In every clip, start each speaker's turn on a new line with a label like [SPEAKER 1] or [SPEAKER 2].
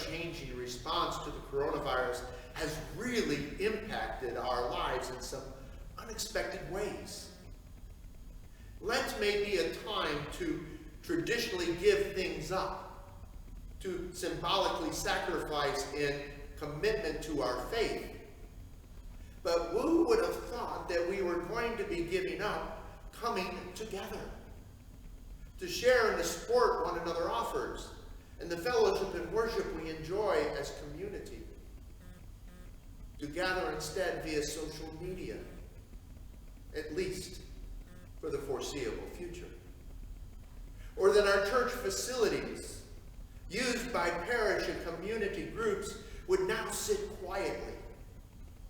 [SPEAKER 1] ever-changing response to the coronavirus has really impacted our lives in some unexpected ways. Lent may be a time to traditionally give things up, to symbolically sacrifice in commitment to our faith. But who would have thought that we were going to be giving up coming together, to share in the sport one another offers, and the fellowship and worship we enjoy as community, to gather instead via social media, at least for the foreseeable future. Or that our church facilities, used by parish and community groups, would now sit quietly,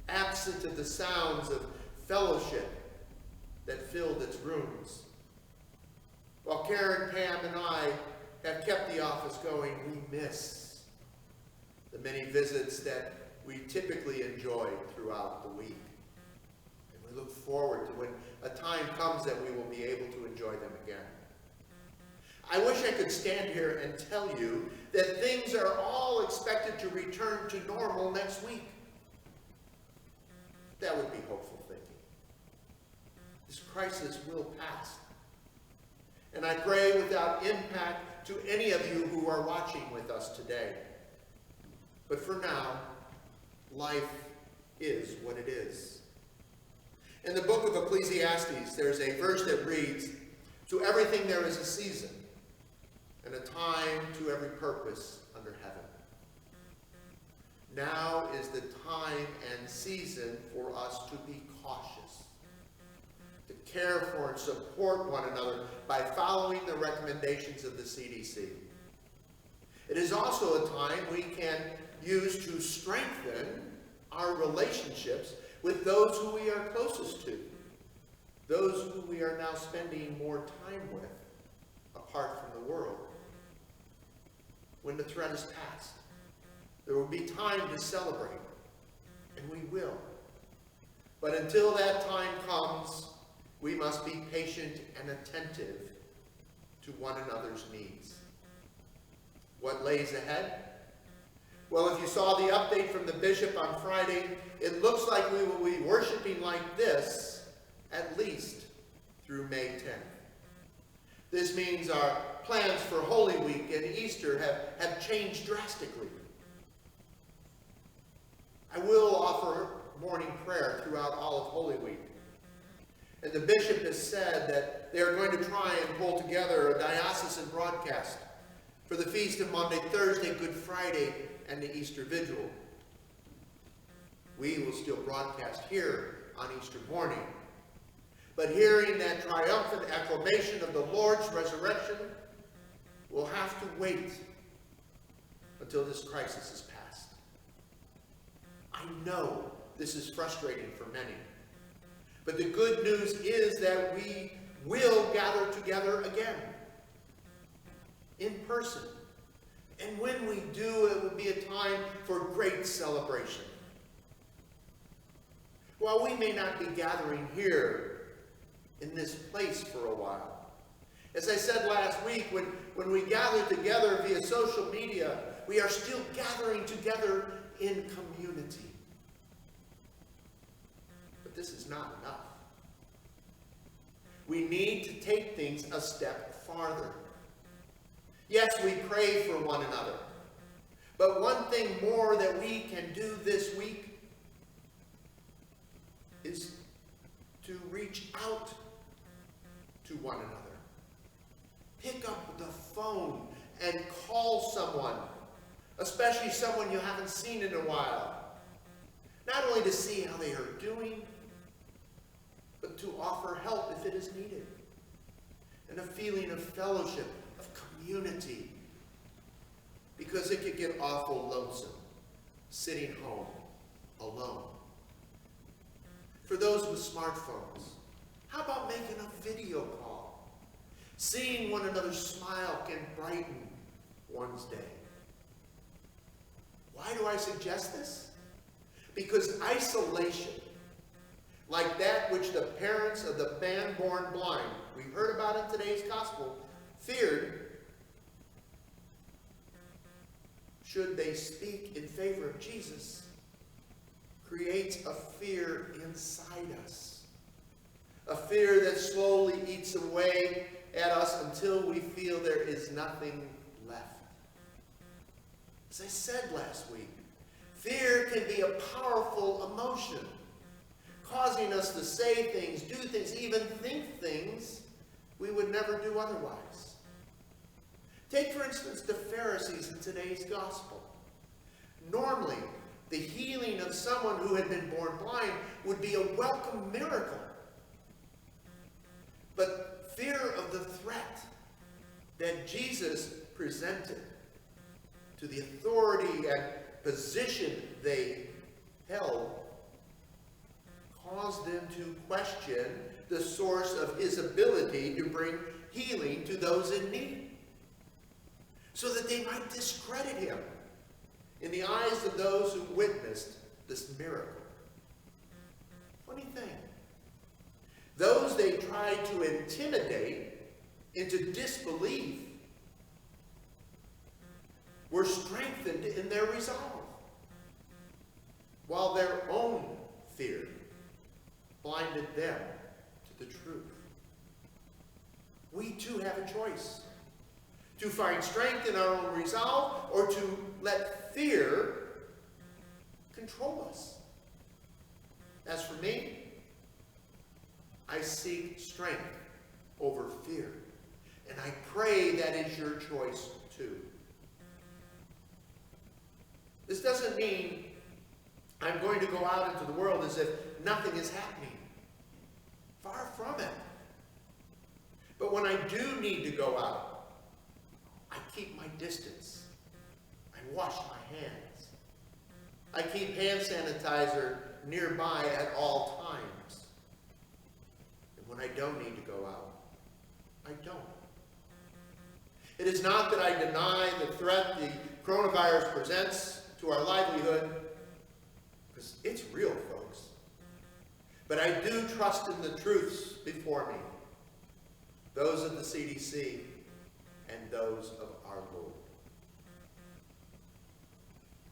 [SPEAKER 1] absent of the sounds of fellowship that filled its rooms. While Karen, Pam, and I have kept the office going, we miss the many visits that we typically enjoy throughout the week. And we look forward to when a time comes that we will be able to enjoy them again. I wish I could stand here and tell you that things are all expected to return to normal next week. That would be hopeful thinking. This crisis will pass. And I pray without impact to any of you who are watching with us today. But for now, life is what it is. In the book of Ecclesiastes, there's a verse that reads, "To everything there is a season, and a time to every purpose under heaven." Now is the time and season for us to be cautious, to care for and support one another by following the recommendations of the CDC. It is also a time we can use to strengthen our relationships with those who we are closest to, those who we are now spending more time with apart from the world. When the threat is past, there will be time to celebrate, and we will. But until that time comes, we must be patient and attentive to one another's needs. What lays ahead? Well, if you saw the update from the bishop on Friday, it looks like we will be worshiping like this at least through May 10th. This means our plans for Holy Week and Easter have changed drastically. I will offer morning prayer throughout all of Holy Week. And the bishop has said that they are going to try and pull together a diocesan broadcast for the Feast of Maundy Thursday, Good Friday, and the Easter Vigil. We will still broadcast here on Easter morning. But hearing that triumphant acclamation of the Lord's resurrection, we'll have to wait until this crisis is past. I know this is frustrating for many. But the good news is that we will gather together again, in person. And when we do, it will be a time for great celebration. While we may not be gathering here in this place for a while, as I said last week, when we gather together via social media, we are still gathering together in community. But this is not enough. We need to take things a step farther. Yes, we pray for one another. But one thing more that we can do this week is to reach out to one another. Pick up the phone and call someone, especially someone you haven't seen in a while. Not only to see how they are doing, but to offer help if it is needed. And a feeling of fellowship, of community. Because it could get awful lonesome sitting home alone. For those with smartphones, how about making a video call? Seeing one another smile can brighten one's day. Why do I suggest this? Because isolation, like that which the parents of the man born blind, we heard about in today's gospel, feared, should they speak in favor of Jesus, creates a fear inside us. A fear that slowly eats away at us until we feel there is nothing left. As I said last week, fear can be a powerful emotion, causing us to say things, do things, even think things we would never do otherwise. Take, for instance, the Pharisees in today's gospel. Normally, the healing of someone who had been born blind would be a welcome miracle. But fear of the threat that Jesus presented to the authority and position they held caused them to question the source of his ability to bring healing to those in need, so that they might discredit him in the eyes of those who witnessed this miracle. Funny thing, those they tried to intimidate into disbelief were strengthened in their resolve, while their own fear blinded them to the truth. We too have a choice: to find strength in our own resolve, or to let fear control us. As for me, I seek strength over fear, and I pray that is your choice too. This doesn't mean I'm going to go out into the world as if nothing is happening. Far from it. But when I do need to go out, I keep my distance. I wash my hands. I keep hand sanitizer nearby at all times. And when I don't need to go out, I don't. It is not that I deny the threat the coronavirus presents to our livelihood, because it's real, folks. But I do trust in the truths before me, those of the CDC and those of our Lord.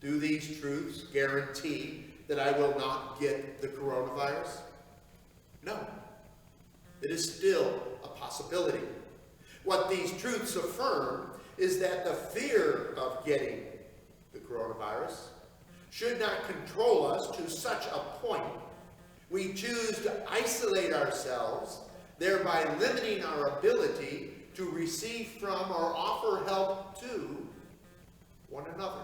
[SPEAKER 1] Do these truths guarantee that I will not get the coronavirus? No. It is still a possibility. What these truths affirm is that the fear of getting the coronavirus should not control us to such a point we choose to isolate ourselves, thereby limiting our ability to receive from or offer help to one another.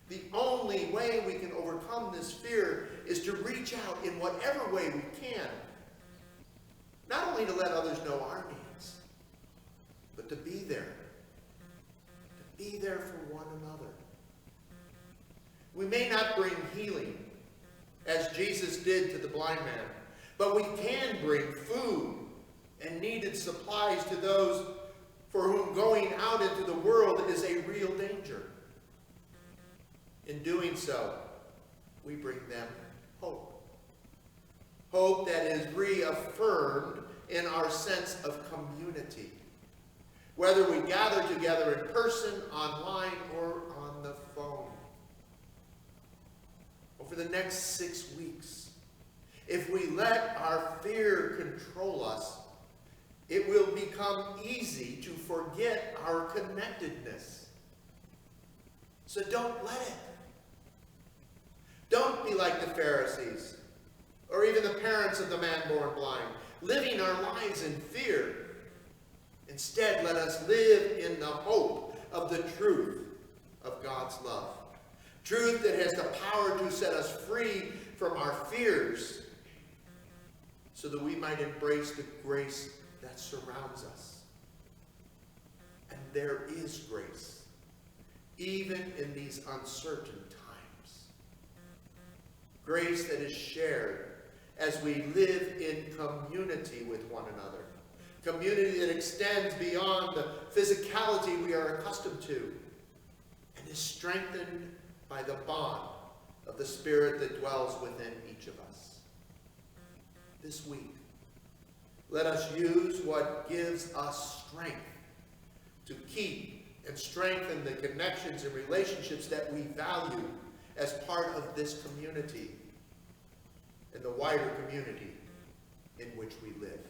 [SPEAKER 1] The only way we can overcome this fear is to reach out in whatever way we can, not only to let others know our needs, but to be there. To be there for one another. We may not bring healing, as Jesus did to the blind man, but we can bring food and needed supplies to those for whom going out into the world is a real danger. In doing so, we bring them hope. Hope that is reaffirmed in our sense of community, whether we gather together in person, online, or on the phone. Over the next 6 weeks, if we let our fear control us, it will become easy to forget our connectedness. So don't let it. Don't be like the Pharisees, or even the parents of the man born blind, living our lives in fear. Instead, let us live in the hope of the truth of God's love. Truth that has the power to set us free from our fears, so that we might embrace the grace that surrounds us. And there is grace, even in these uncertain times. Grace that is shared as we live in community with one another. Community that extends beyond the physicality we are accustomed to, and is strengthened by the bond of the Spirit that dwells within each of us. This week, let us use what gives us strength to keep and strengthen the connections and relationships that we value as part of this community and the wider community in which we live.